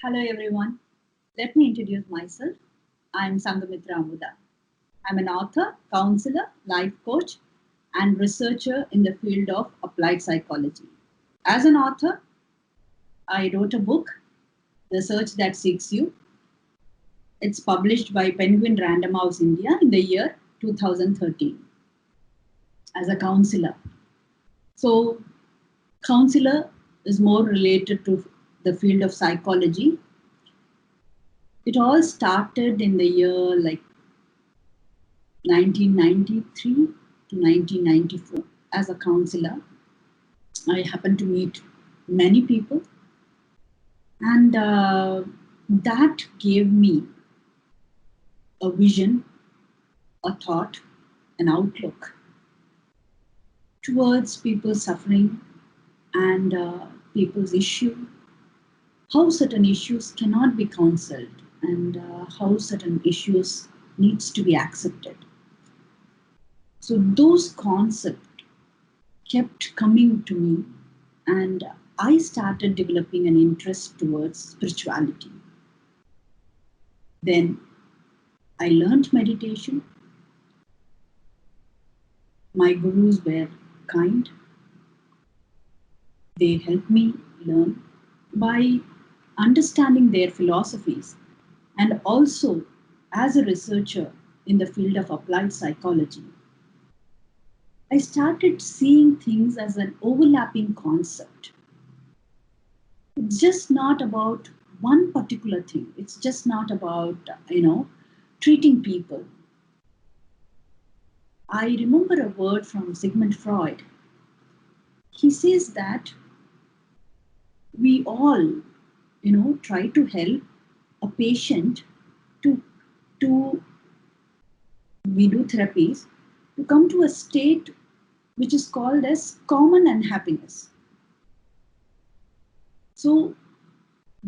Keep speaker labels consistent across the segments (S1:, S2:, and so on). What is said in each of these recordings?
S1: Hello everyone. Let me introduce myself. I'm Sangamitra Amudha. I'm an author, counselor, life coach, and researcher in the field of applied psychology. As an author, I wrote a book, The Search That Seeks You. It's published by Penguin Random House India in the year 2013. As a counselor. So, counselor is more related to the field of psychology. It all started in the year 1993 to 1994 as a counselor. I happened to meet many people, and that gave me a vision, a thought, an outlook towards people suffering and people's issue, how certain issues cannot be counseled and how certain issues needs to be accepted. So those concepts kept coming to me, and I started developing an interest towards spirituality. Then I learned meditation. My gurus were kind. They helped me learn by understanding their philosophies, and also as a researcher in the field of applied psychology. I started seeing things as an overlapping concept. It's just not about one particular thing. It's just not about, treating people. I remember a word from Sigmund Freud. He says that we all, try to help a patient to, to we do therapies to come to a state which is called as common unhappiness. So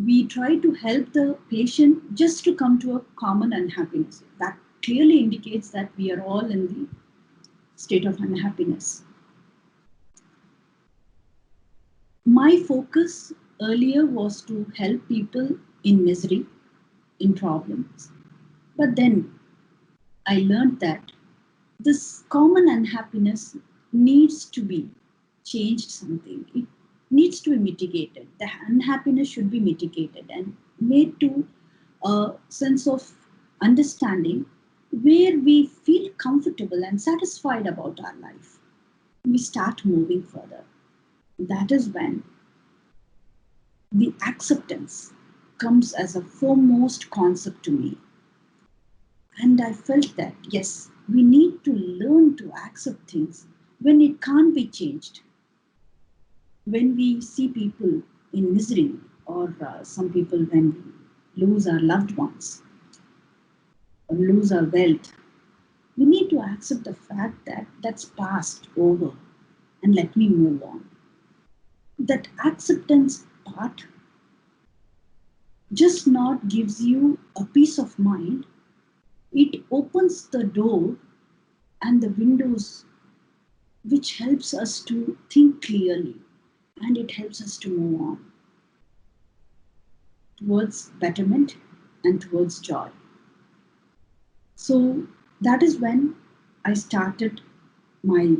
S1: we try to help the patient just to come to a common unhappiness. That clearly indicates that we are all in the state of unhappiness. My focus earlier was to help people in misery, in problems. But then I learned that this common unhappiness needs to be changed something. It needs to be mitigated. The unhappiness should be mitigated and made to a sense of understanding where we feel comfortable and satisfied about our life. We start moving further. That is when the acceptance comes as a foremost concept to me. And I felt that, yes, we need to learn to accept things when it can't be changed. When we see people in misery, or some people when we lose our loved ones, or lose our wealth, we need to accept the fact that that's past, over, and let me move on. That acceptance part just not gives you a peace of mind, it opens the door and the windows which helps us to think clearly, and it helps us to move on towards betterment and towards joy. So that is when I started my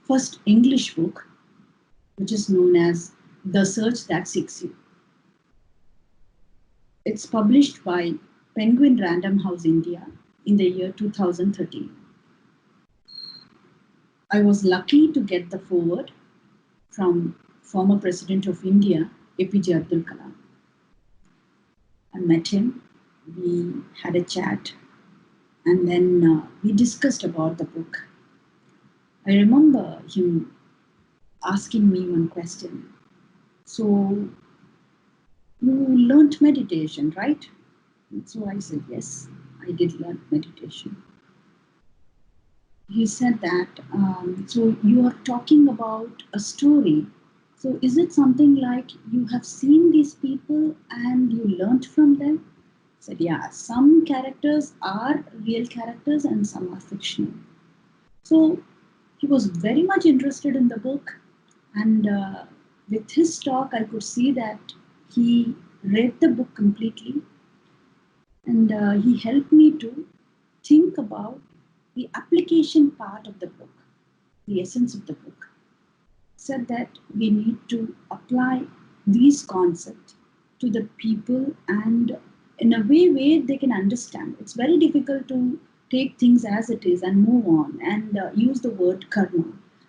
S1: first English book, which is known as The Search That Seeks You. It's published by Penguin Random House India in the year 2013. I was lucky to get the foreword from former President of India, APJ Abdul Kalam. I met him, we had a chat, and then we discussed about the book. I remember him asking me one question. So, you learnt meditation, right? And so I said, yes, I did learn meditation. He said that, so you are talking about a story. So is it something like you have seen these people and you learnt from them? I said, yeah, some characters are real characters and some are fictional. So he was very much interested in the book, and with his talk, I could see that he read the book completely, and he helped me to think about the application part of the book, the essence of the book. Said that we need to apply these concepts to the people and in a way they can understand. It's very difficult to take things as it is and move on and use the word karma.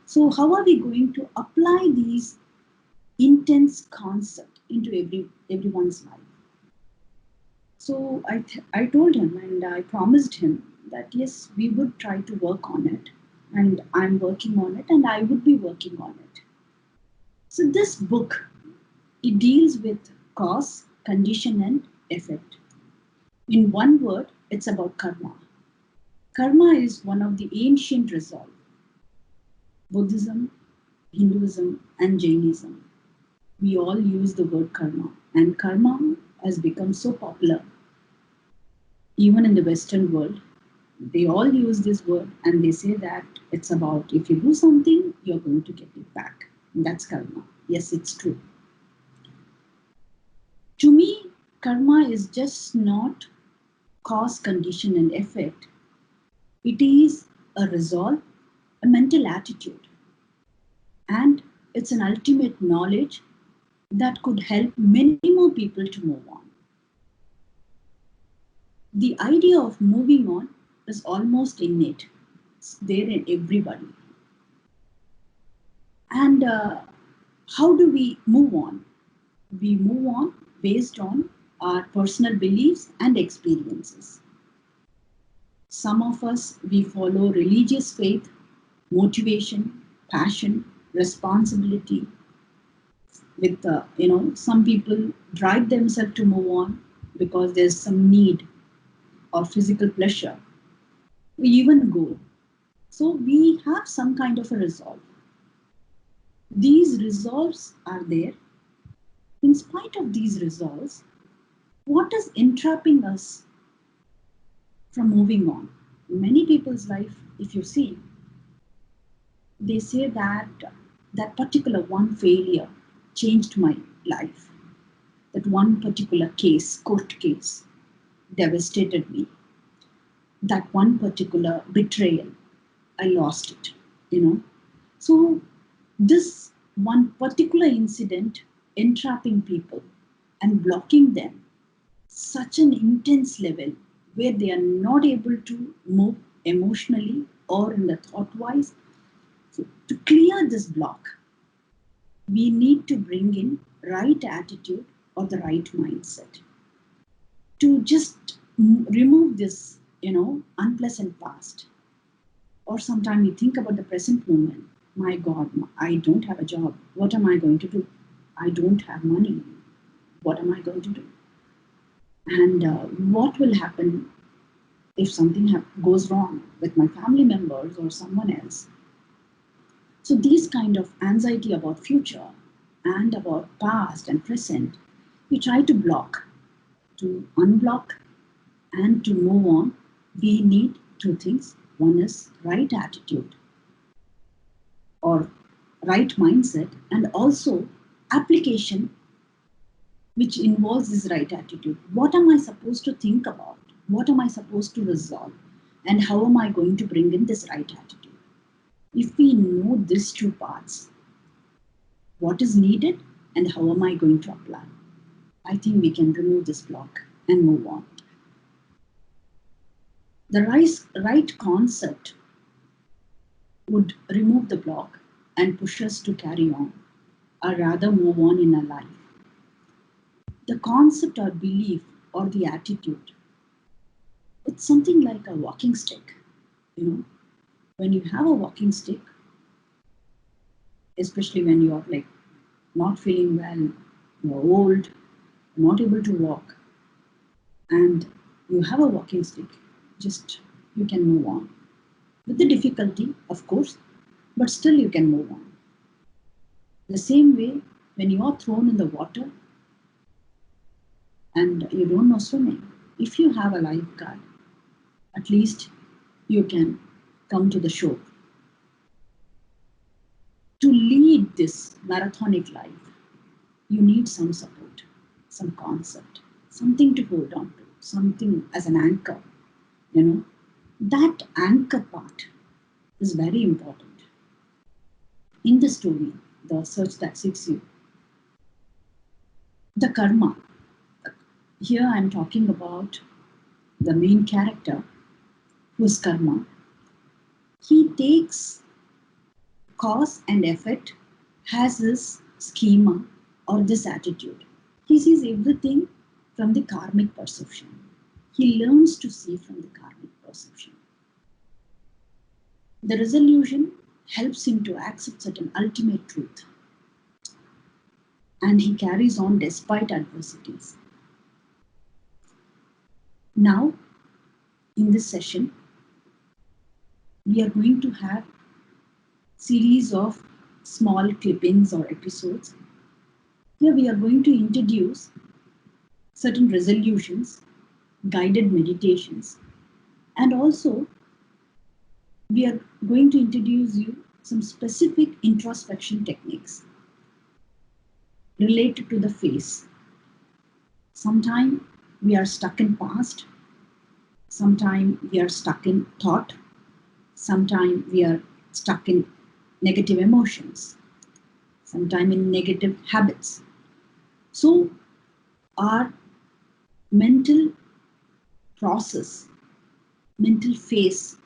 S1: So how are we going to apply these intense concept into everyone's life? So I told him and I promised him that yes, we would try to work on it, and I'm working on it, and I would be working on it. So this book, it deals with cause, condition, and effect. In one word, it's about karma. Karma is one of the ancient resolve. Buddhism, Hinduism, and Jainism. We all use the word karma, and karma has become so popular even in the Western world. They all use this word and they say that it's about if you do something, you're going to get it back. And that's karma. Yes, it's true. To me, karma is just not cause, condition, and effect. It is a resolve, a mental attitude, and it's an ultimate knowledge that could help many more people to move on. The idea of moving on is almost innate, it's there in everybody. And how do we move on? We move on based on our personal beliefs and experiences. Some of us, we follow religious faith, motivation, passion, responsibility. With some people drive themselves to move on because there's some need or physical pleasure. We even go. So we have some kind of a resolve. These resolves are there. In spite of these resolves, what is entrapping us from moving on? In many people's life, if you see, they say that that particular one failure changed my life. That one particular case, court case, devastated me. That one particular betrayal, I lost it, you know. So this one particular incident entrapping people and blocking them such an intense level where they are not able to move emotionally or in the thought wise. So to clear this block, we need to bring in right attitude or the right mindset to just remove this, unpleasant past. Or sometimes you think about the present moment. My God, I don't have a job. What am I going to do? I don't have money. What am I going to do? And what will happen if something goes wrong with my family members or someone else? So these kind of anxiety about future and about past and present, we try to block. To unblock and to move on, we need two things. One is right attitude or right mindset, and also application, which involves this right attitude. What am I supposed to think about? What am I supposed to resolve? And how am I going to bring in this right attitude? If we know these two parts, what is needed and how am I going to apply, I think we can remove this block and move on. The right concept would remove the block and push us to carry on, or rather move on in our life. The concept or belief or the attitude, it's something like a walking stick. When you have a walking stick, especially when you're like not feeling well, you're old, not able to walk, and you have a walking stick, just you can move on. With the difficulty, of course, but still you can move on. The same way, when you are thrown in the water and you don't know swimming, if you have a lifeguard, at least you can come to the shore. To lead this marathonic life, you need some support. some concept, something to hold on to, something as an anchor, you know, that anchor part is very important. In the story, The Search That Seeks You, the karma, here I'm talking about the main character whose karma, he takes cause and effect, has his schema or this attitude. He sees everything from the karmic perception. He learns to see from the karmic perception. The resolution helps him to accept certain ultimate truth, and he carries on despite adversities. Now, in this session, we are going to have series of small clippings or episodes. Here we are going to introduce certain resolutions, guided meditations, and also we are going to introduce you some specific introspection techniques related to the face. Sometimes we are stuck in past, sometimes we are stuck in thought, sometimes we are stuck in negative emotions, sometimes in negative habits. So our mental process, mental phase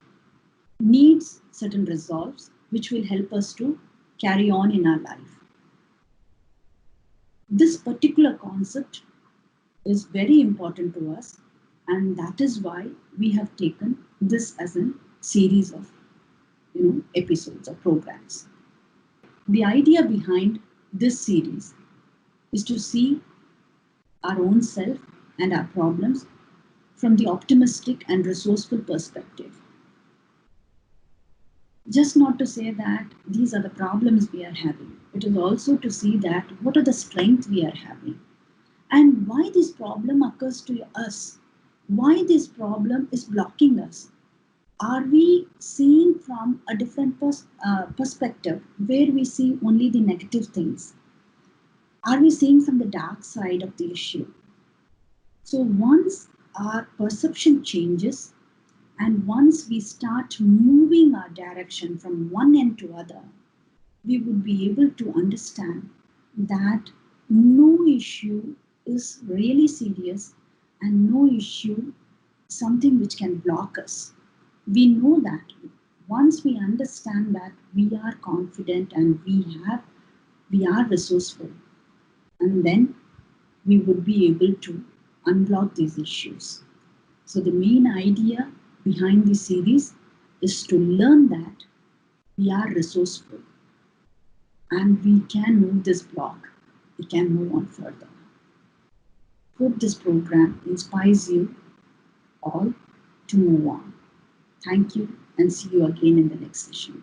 S1: needs certain resolves which will help us to carry on in our life. This particular concept is very important to us, and that is why we have taken this as a series of episodes or programs. The idea behind this series is to see our own self and our problems from the optimistic and resourceful perspective. Just not to say that these are the problems we are having. It is also to see that what are the strengths we are having and why this problem occurs to us, why this problem is blocking us. Are we seeing from a different perspective where we see only the negative things? Are we seeing from the dark side of the issue? So once our perception changes and once we start moving our direction from one end to other, we would be able to understand that no issue is really serious and no issue something which can block us. We know that once we understand that we are confident and we are resourceful, and then we would be able to unblock these issues. So the main idea behind this series is to learn that we are resourceful and we can move this block, we can move on further. Hope this program inspires you all to move on. Thank you and see you again in the next session.